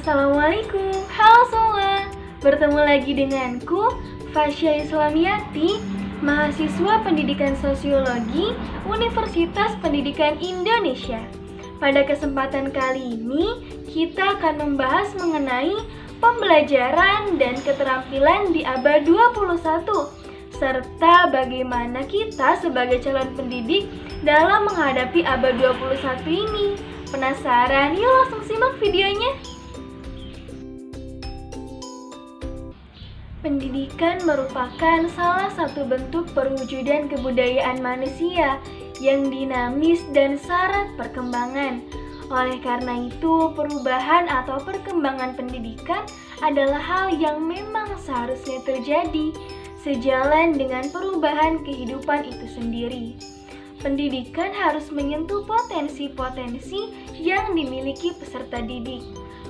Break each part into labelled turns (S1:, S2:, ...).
S1: Assalamualaikum, halo semua. Bertemu lagi denganku, Fasya Islamiyati, mahasiswa pendidikan sosiologi Universitas Pendidikan Indonesia. Pada kesempatan kali ini, kita akan membahas mengenai pembelajaran dan keterampilan di abad 21, serta bagaimana kita sebagai calon pendidik dalam menghadapi abad 21 ini. Penasaran? Yuk langsung simak videonya. Pendidikan merupakan salah satu bentuk perwujudan kebudayaan manusia yang dinamis dan syarat perkembangan. Oleh karena itu, perubahan atau perkembangan pendidikan adalah hal yang memang seharusnya terjadi, sejalan dengan perubahan kehidupan itu sendiri. Pendidikan harus menyentuh potensi-potensi yang dimiliki peserta didik.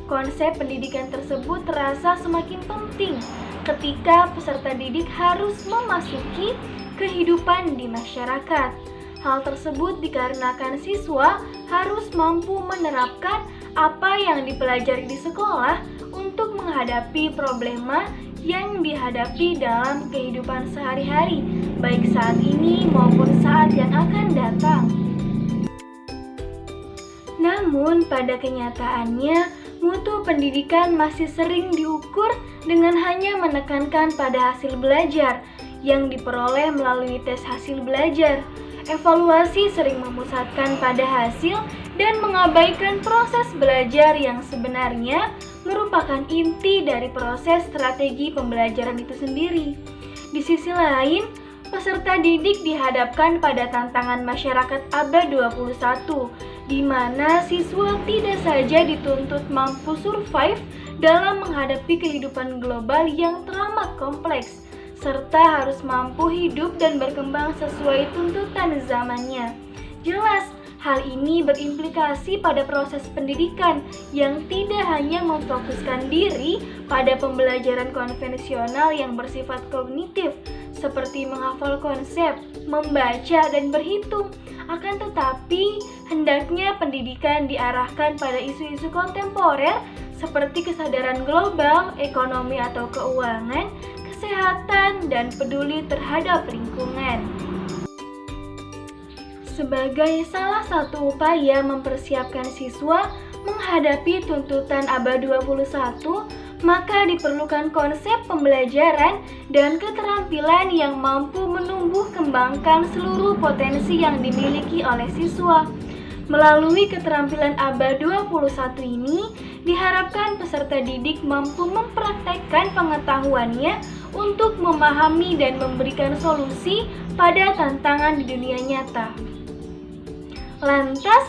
S1: Konsep pendidikan tersebut terasa semakin penting ketika peserta didik harus memasuki kehidupan di masyarakat. Hal tersebut dikarenakan siswa harus mampu menerapkan apa yang dipelajari di sekolah untuk menghadapi problema yang dihadapi dalam kehidupan sehari-hari, baik saat ini maupun saat yang akan datang. Namun, pada kenyataannya, mutu pendidikan masih sering diukur dengan hanya menekankan pada hasil belajar yang diperoleh melalui tes hasil belajar. Evaluasi sering memusatkan pada hasil dan mengabaikan proses belajar yang sebenarnya merupakan inti dari proses strategi pembelajaran itu sendiri. Di sisi lain, peserta didik dihadapkan pada tantangan masyarakat abad 21, di mana siswa tidak saja dituntut mampu survive dalam menghadapi kehidupan global yang teramat kompleks, serta harus mampu hidup dan berkembang sesuai tuntutan zamannya. Jelas, hal ini berimplikasi pada proses pendidikan yang tidak hanya memfokuskan diri pada pembelajaran konvensional yang bersifat kognitif, seperti menghafal konsep, membaca, dan berhitung. Akan tetapi, hendaknya pendidikan diarahkan pada isu-isu kontemporer seperti kesadaran global, ekonomi atau keuangan, kesehatan, dan peduli terhadap lingkungan. Sebagai salah satu upaya mempersiapkan siswa menghadapi tuntutan abad 21, maka diperlukan konsep pembelajaran dan keterampilan yang mampu menumbuh kembangkan seluruh potensi yang dimiliki oleh siswa. Melalui keterampilan abad 21 ini, diharapkan peserta didik mampu mempraktekkan pengetahuannya untuk memahami dan memberikan solusi pada tantangan di dunia nyata. Lantas,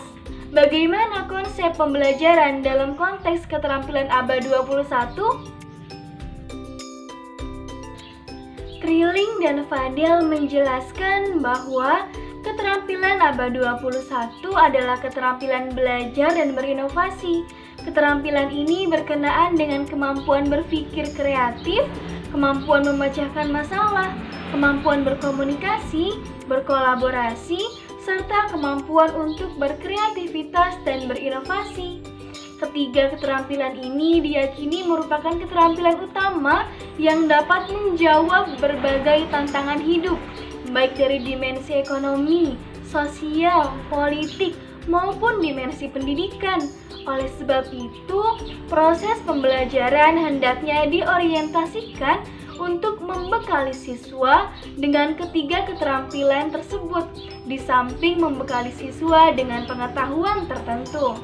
S1: bagaimana konsep pembelajaran dalam konteks keterampilan abad 21? Kriling dan Fadel menjelaskan bahwa keterampilan abad 21 adalah keterampilan belajar dan berinovasi. Keterampilan ini berkenaan dengan kemampuan berpikir kreatif, kemampuan memecahkan masalah, kemampuan berkomunikasi, berkolaborasi, serta kemampuan untuk berkreativitas dan berinovasi. Ketiga keterampilan ini diyakini merupakan keterampilan utama yang dapat menjawab berbagai tantangan hidup, baik dari dimensi ekonomi, sosial, politik, maupun dimensi pendidikan. Oleh sebab itu, proses pembelajaran hendaknya diorientasikan untuk membekali siswa dengan ketiga keterampilan tersebut, di samping membekali siswa dengan pengetahuan tertentu.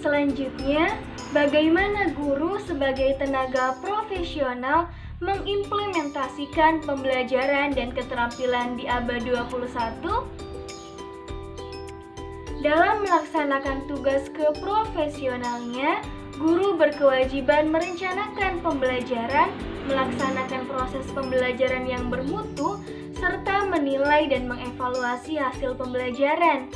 S1: Selanjutnya, bagaimana guru sebagai tenaga profesional mengimplementasikan pembelajaran dan keterampilan di abad 21? Dalam melaksanakan tugas keprofesionalnya, guru berkewajiban merencanakan pembelajaran, melaksanakan proses pembelajaran yang bermutu, serta menilai dan mengevaluasi hasil pembelajaran.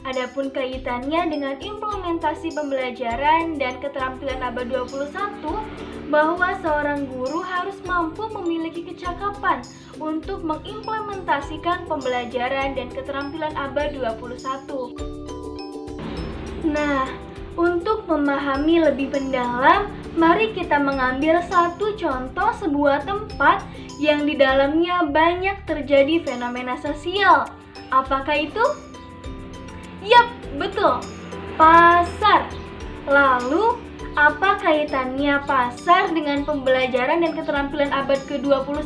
S1: Adapun kaitannya dengan implementasi pembelajaran dan keterampilan abad 21, bahwa seorang guru harus mampu memiliki kecakapan untuk mengimplementasikan pembelajaran dan keterampilan abad 21. Nah, memahami lebih mendalam, mari kita mengambil satu contoh sebuah tempat yang di dalamnya banyak terjadi fenomena sosial. Apakah itu? Yap, betul. Pasar. Lalu, apa kaitannya pasar dengan pembelajaran dan keterampilan abad ke-21?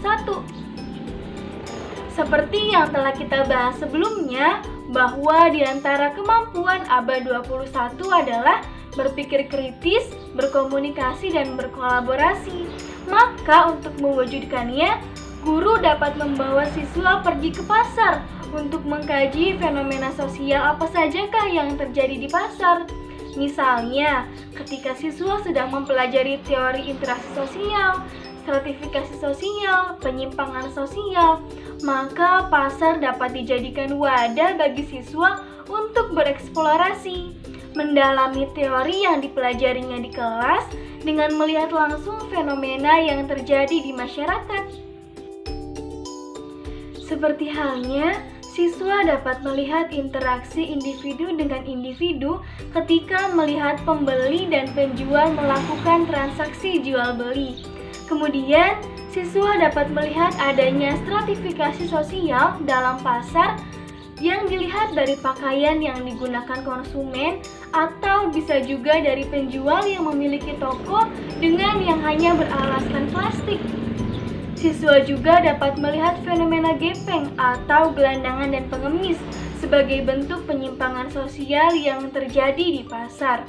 S1: Seperti yang telah kita bahas sebelumnya, bahwa di antara kemampuan abad 21 adalah berpikir kritis, berkomunikasi, dan berkolaborasi. Maka untuk mewujudkannya, guru dapat membawa siswa pergi ke pasar untuk mengkaji fenomena sosial apa sajakah yang terjadi di pasar. Misalnya, ketika siswa sedang mempelajari teori interaksi sosial, stratifikasi sosial, penyimpangan sosial, maka pasar dapat dijadikan wadah bagi siswa untuk bereksplorasi, mendalami teori yang dipelajarinya di kelas dengan melihat langsung fenomena yang terjadi di masyarakat. Seperti halnya, siswa dapat melihat interaksi individu dengan individu ketika melihat pembeli dan penjual melakukan transaksi jual-beli. Kemudian, siswa dapat melihat adanya stratifikasi sosial dalam pasar yang dilihat dari pakaian yang digunakan konsumen atau bisa juga dari penjual yang memiliki toko dengan yang hanya beralaskan plastik. Siswa juga dapat melihat fenomena gepeng atau gelandangan dan pengemis sebagai bentuk penyimpangan sosial yang terjadi di pasar.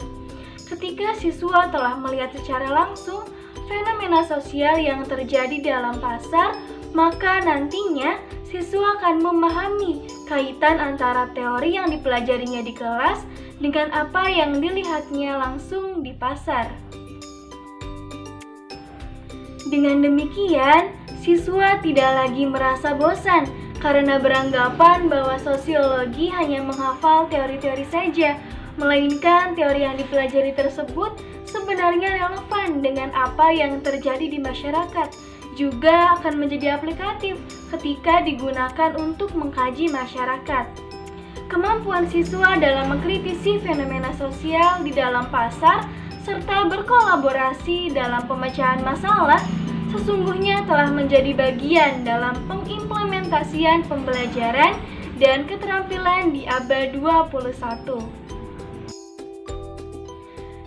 S1: Ketika siswa telah melihat secara langsung fenomena sosial yang terjadi dalam pasar, maka nantinya siswa akan memahami kaitan antara teori yang dipelajarinya di kelas dengan apa yang dilihatnya langsung di pasar. Dengan demikian, siswa tidak lagi merasa bosan karena beranggapan bahwa sosiologi hanya menghafal teori-teori saja, melainkan teori yang dipelajari tersebut sebenarnya relevan dengan apa yang terjadi di masyarakat, juga akan menjadi aplikatif ketika digunakan untuk mengkaji masyarakat. Kemampuan siswa dalam mengkritisi fenomena sosial di dalam pasar serta berkolaborasi dalam pemecahan masalah sesungguhnya telah menjadi bagian dalam pengimplementasian pembelajaran dan keterampilan di abad 21.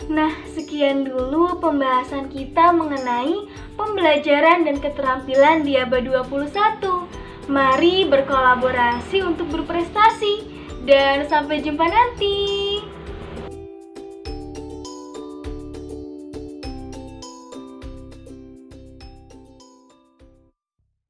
S1: Nah, sekian dulu pembahasan kita mengenai pembelajaran dan keterampilan di abad 21. Mari berkolaborasi untuk berprestasi dan sampai jumpa nanti.